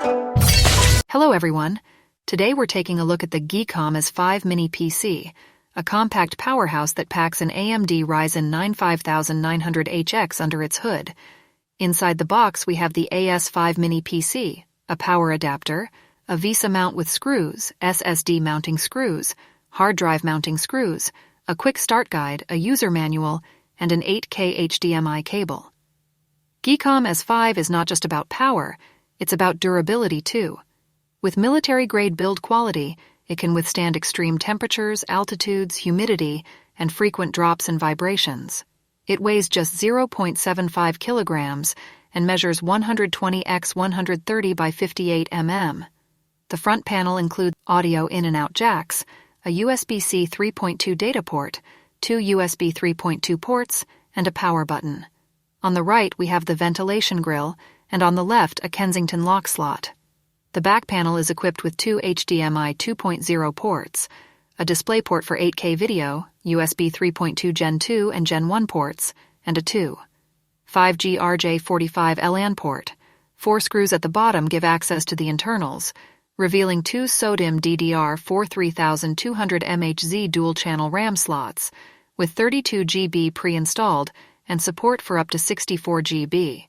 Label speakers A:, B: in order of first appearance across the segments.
A: Hello everyone. Today we're taking a look at the GEEKOM AS 5 Mini PC, a compact powerhouse that packs an AMD Ryzen 9 5900HX under its hood. Inside the box we have the AS5 Mini PC, a power adapter, a VESA mount with screws, SSD mounting screws, hard drive mounting screws, a quick start guide, a user manual, and an 8K HDMI cable. GEEKOM AS 5 is not just about power, it's about durability too. With military-grade build quality, it can withstand extreme temperatures, altitudes, humidity, and frequent drops and vibrations. It weighs just 0.75 kilograms and measures 120 x 130 by 58 mm. The front panel includes audio in and out jacks, a USB-C 3.2 data port, 2 USB 3.2 ports, and a power button. On the right, we have the ventilation grill, and on the left, a Kensington lock slot. The back panel is equipped with 2 HDMI 2.0 ports, a DisplayPort for 8K video, USB 3.2 Gen 2 and Gen 1 ports, and a 5G RJ45 LAN port. 4 screws at the bottom give access to the internals, revealing 2 SODIMM DDR4 3200 MHz dual-channel RAM slots, with 32 GB pre-installed and support for up to 64 GB.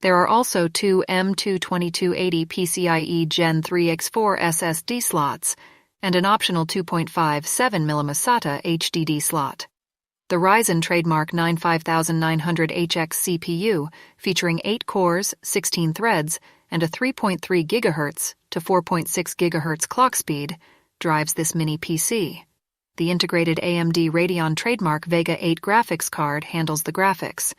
A: There are also 2 M22280 PCIe Gen 3 X4 SSD slots and an optional 2.57mm SATA HDD slot. The Ryzen trademark 5900HX CPU, featuring 8 cores, 16 threads, and a 3.3 GHz to 4.6 GHz clock speed, drives this mini PC. The integrated AMD Radeon trademark Vega 8 graphics card handles the graphics.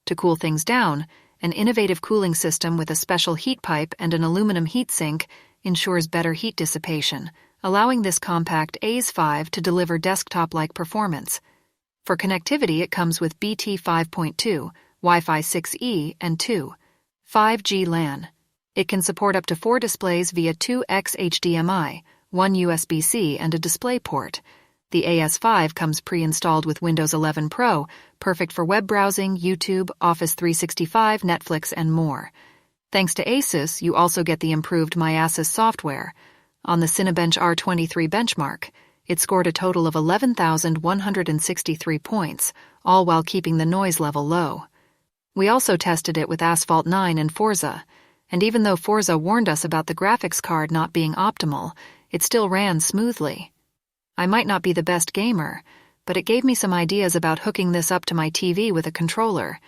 A: To cool things down, an innovative cooling system with a special heat pipe and an aluminum heatsink ensures better heat dissipation, allowing this compact AS5 to deliver desktop-like performance. For connectivity, it comes with BT 5.2, Wi-Fi 6E, and 5G LAN. It can support up to 4 displays via 2x HDMI, 1 USB-C, and a DisplayPort. The AS5 comes pre-installed with Windows 11 Pro, perfect for web browsing, YouTube, Office 365, Netflix, and more. Thanks to Asus, you also get the improved Myasis software. On the Cinebench R23 benchmark, it scored a total of 11,163 points, all while keeping the noise level low. We also tested it with Asphalt 9 and Forza, and even though Forza warned us about the graphics card not being optimal, it still ran smoothly. I might not be the best gamer, but it gave me some ideas about hooking this up to my TV with a controller.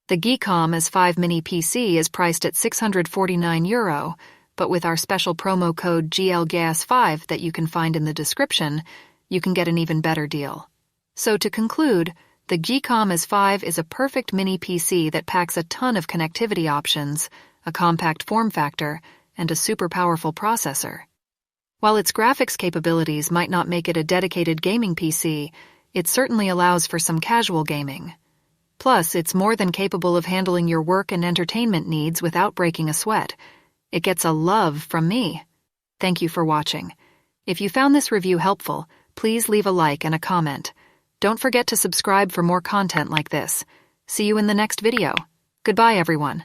A: The GEEKOM AS 5 Mini PC is priced at €649, but with our special promo code GLGAS5 that you can find in the description, you can get an even better deal. So to conclude, the GEEKOM AS 5 is a perfect mini PC that packs a ton of connectivity options, a compact form factor, and a super powerful processor. While its graphics capabilities might not make it a dedicated gaming PC, it certainly allows for some casual gaming. Plus, it's more than capable of handling your work and entertainment needs without breaking a sweat. It gets a love from me. Thank you for watching. If you found this review helpful, please leave a like and a comment. Don't forget to subscribe for more content like this. See you in the next video. Goodbye, everyone.